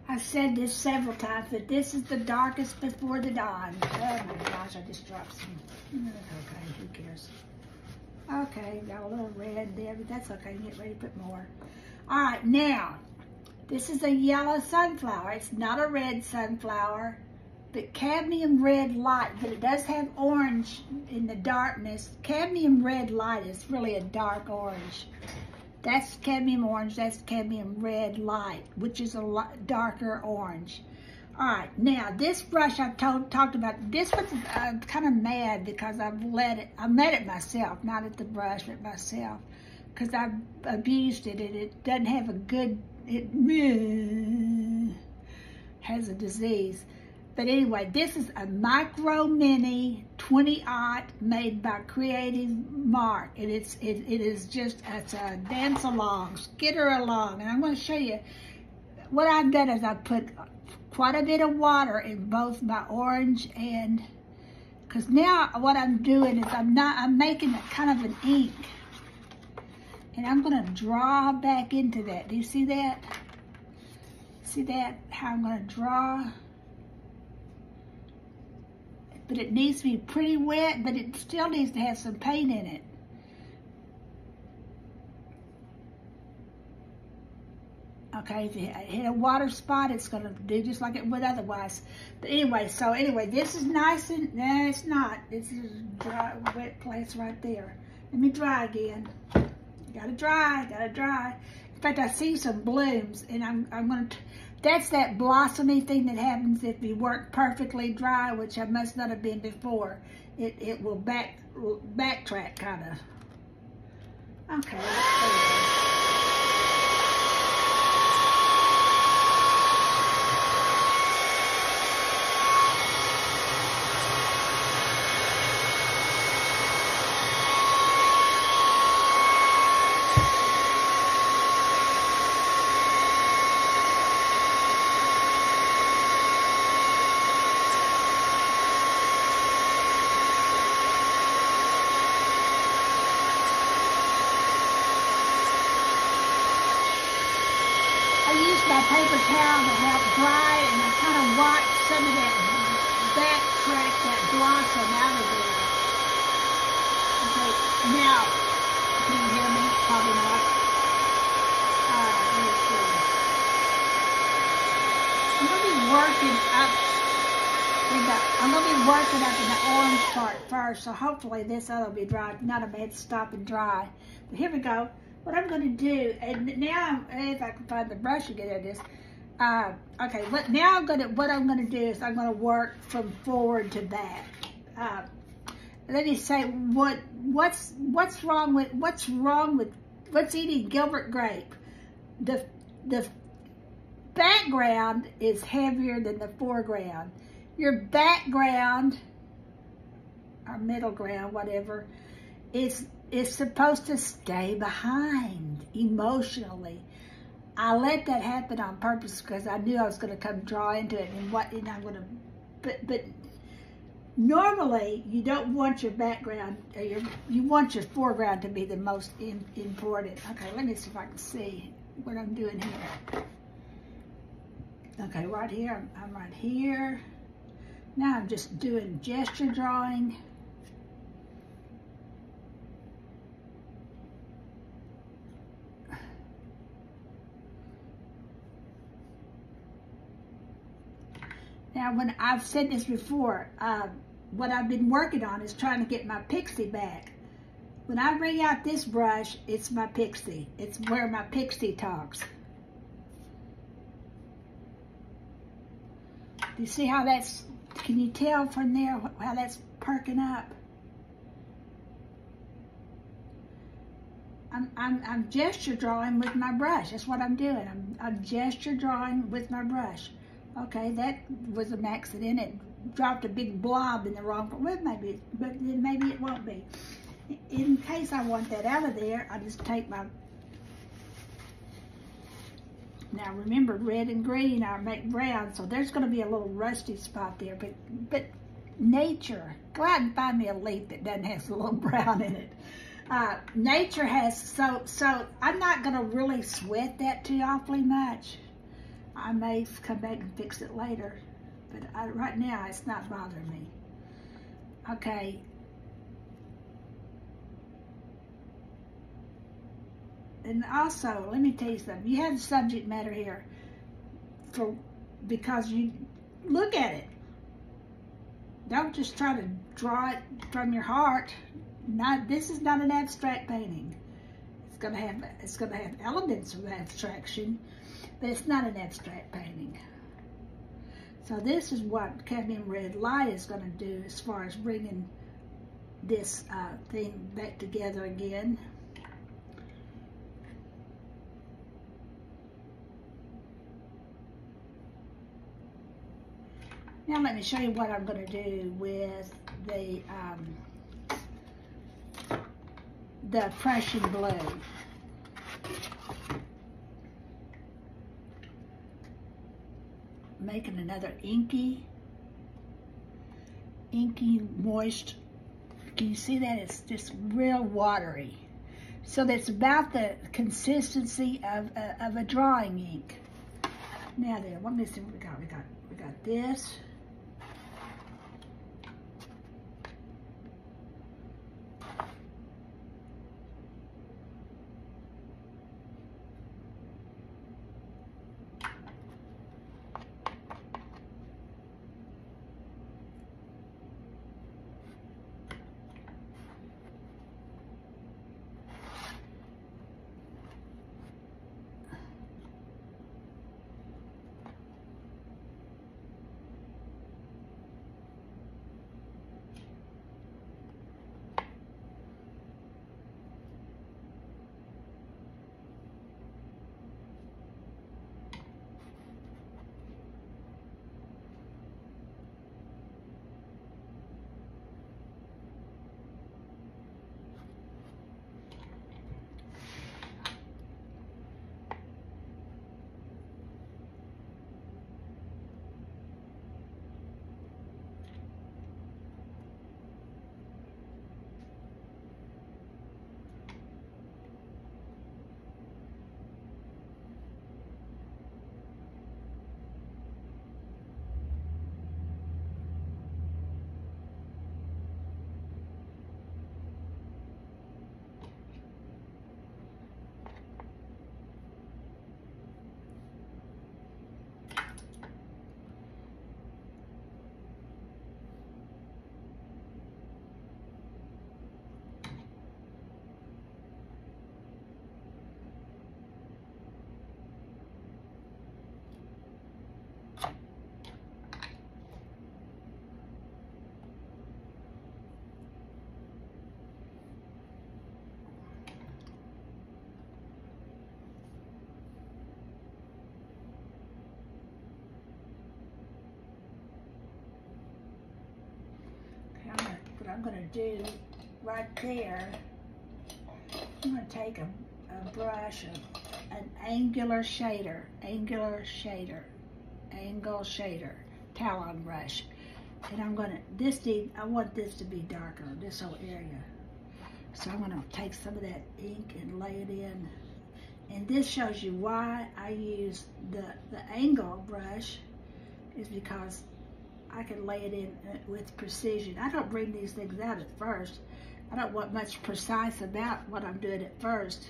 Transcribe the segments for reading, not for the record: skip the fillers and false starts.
I've said this several times, that this is the darkest before the dawn. Oh my gosh, I just dropped some. Okay, who cares? Okay, got a little red there, but that's okay. Get ready to put more. All right, now, this is a yellow sunflower. It's not a red sunflower, but cadmium red light, but it does have orange in the darkness. Cadmium red light is really a dark orange. That's cadmium orange, that's cadmium red light, which is a darker orange. All right, now this brush I've talked about, this was kind of mad because I'm mad at myself, not at the brush, but myself, because I've abused it and it doesn't have a good, it has a disease. But anyway, this is a Micro Mini 20-aught made by Creative Mark. And it's a dance along, skitter along. And I'm going to show you what I've done is I've put quite a bit of water in both my orange and, because now what I'm doing is I'm making a kind of an ink. And I'm going to draw back into that. Do you see that? See that? How I'm going to draw? But it needs to be pretty wet, but it still needs to have some paint in it. Okay, if you hit a water spot, it's gonna do just like it would otherwise. But anyway, this is nice and, no, it's not. This is a dry, wet place right there. Let me dry again. Gotta dry. In fact, I see some blooms, and I'm gonna, that's that blossomy thing that happens if you weren't perfectly dry, which I must not have been before. It will backtrack kind of. Okay, let's see. My paper towel to help dry, and I kind of watch some of that backtrack, that blossom out of there. Okay, now, can you hear me? Probably not. Let's see. I'm going to be working up in the orange part first, so hopefully this other will be dry. Not a bad stop and dry. But here we go. What I'm going to do, and now, if I can find the brush again at this, okay, now what I'm going to do is I'm going to work from forward to back. Let me say, what's eating Gilbert grape? The background is heavier than the foreground. Your background, or middle ground, whatever, is supposed to stay behind emotionally. I let that happen on purpose because I knew I was going to come draw into it, and I'm going to, but normally you don't want your background, or you want your foreground to be the most important. Okay, let me see if I can see what I'm doing here. Okay, right here, I'm right here. Now I'm just doing gesture drawing. Now, when I've said this before, what I've been working on is trying to get my pixie back. When I bring out this brush, it's my pixie. It's where my pixie talks. Do you see how that's, can you tell from there how that's perking up? I'm gesture drawing with my brush. That's what I'm doing. I'm gesture drawing with my brush. Okay, that was an accident. It dropped a big blob in the wrong place. Well, maybe, but then maybe it won't be. In case I want that out of there, I just take my, now remember, red and green, I make brown, so there's going to be a little rusty spot there, but nature, go out and find me a leaf that doesn't have a little brown in it. Nature has, so I'm not going to really sweat that too awfully much. I may come back and fix it later, but right now it's not bothering me. Okay. And also, let me tell you something. You have the subject matter here because you look at it. Don't just try to draw it from your heart. This is not an abstract painting. It's gonna have elements of abstraction, but it's not an abstract painting. So this is what cadmium red light is gonna do as far as bringing this thing back together again. Now let me show you what I'm going to do with the Prussian blue. Making another inky, moist. Can you see that? It's just real watery. So that's about the consistency of a drawing ink. Now then, let me see what we got. We got this. What I'm going to do right there, I'm going to take a brush, an angle shader, talon brush, and I'm going to, I want this to be darker, this whole area. So I'm going to take some of that ink and lay it in. And this shows you why I use the angle brush, is because I can lay it in with precision. I don't bring these things out at first. I don't want much precise about what I'm doing at first.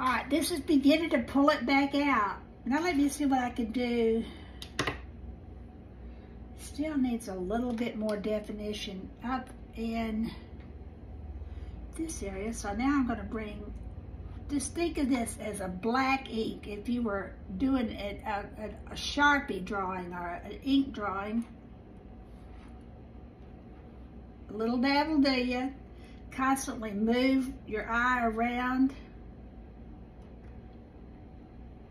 All right, this is beginning to pull it back out. Now let me see what I can do. Still needs a little bit more definition up in this area. So now I'm gonna bring, just think of this as a black ink. If you were doing a Sharpie drawing or an ink drawing, a little dab will do you. Constantly move your eye around,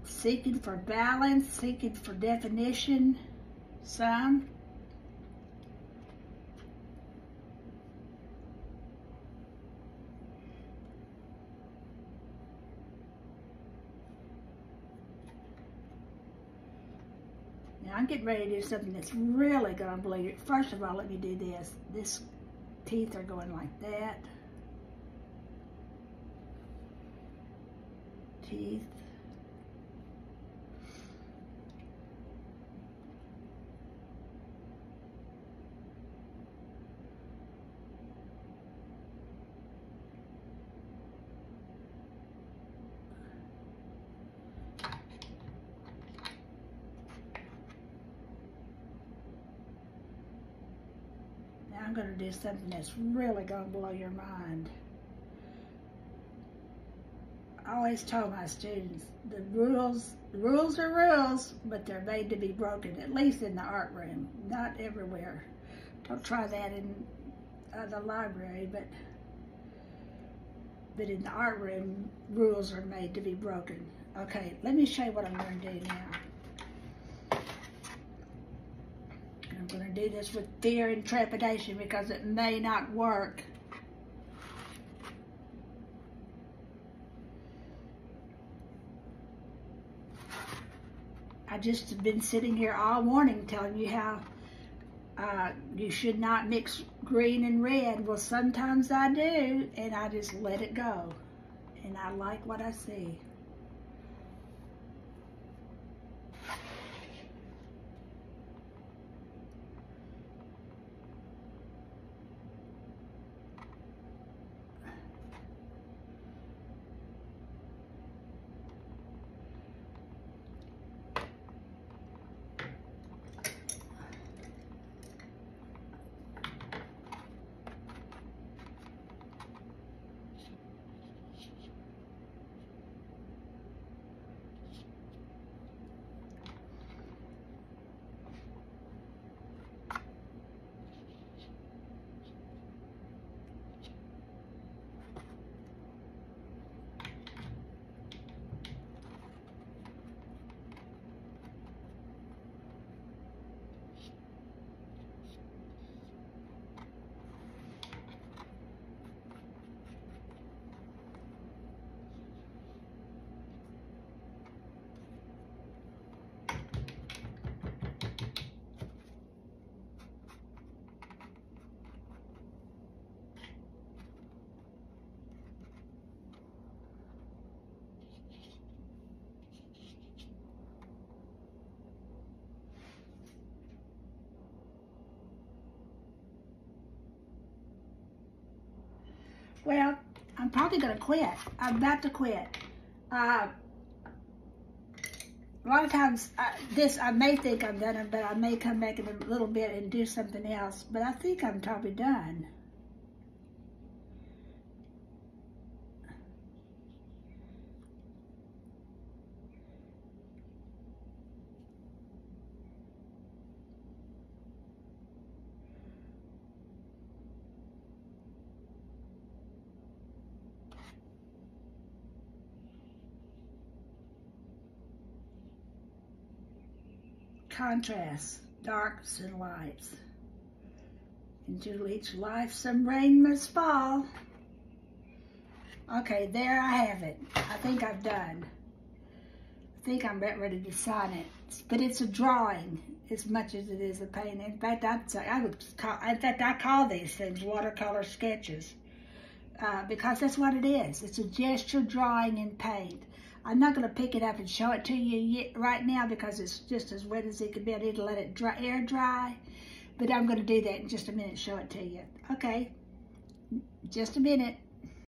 seeking for balance, seeking for definition, some. Now I'm getting ready to do something that's really gonna blow you. First of all, let me do this. This teeth are going like that. Teeth. I'm going to do something that's really going to blow your mind. I always tell my students, the rules are rules, but they're made to be broken, at least in the art room, not everywhere. Don't try that in the library, but in the art room, rules are made to be broken. Okay, let me show you what I'm going to do now. I'm going to do this with fear and trepidation because it may not work. I just have been sitting here all morning telling you how you should not mix green and red. Well, sometimes I do, and I just let it go. And I like what I see. Well, I'm probably going to quit. I'm about to quit. A lot of times, I may think I'm done, but I may come back in a little bit and do something else. But I think I'm probably done. Contrasts, darks and lights. Into each life some rain must fall. Okay, there I have it. I think I'm done. I think I'm about ready to sign it. But it's a drawing as much as it is a painting. In fact, I call these things watercolor sketches because that's what it is. It's a gesture drawing in paint. I'm not going to pick it up and show it to you right now because it's just as wet as it can be. I need to let it air dry. But I'm going to do that in just a minute, show it to you. Okay, just a minute.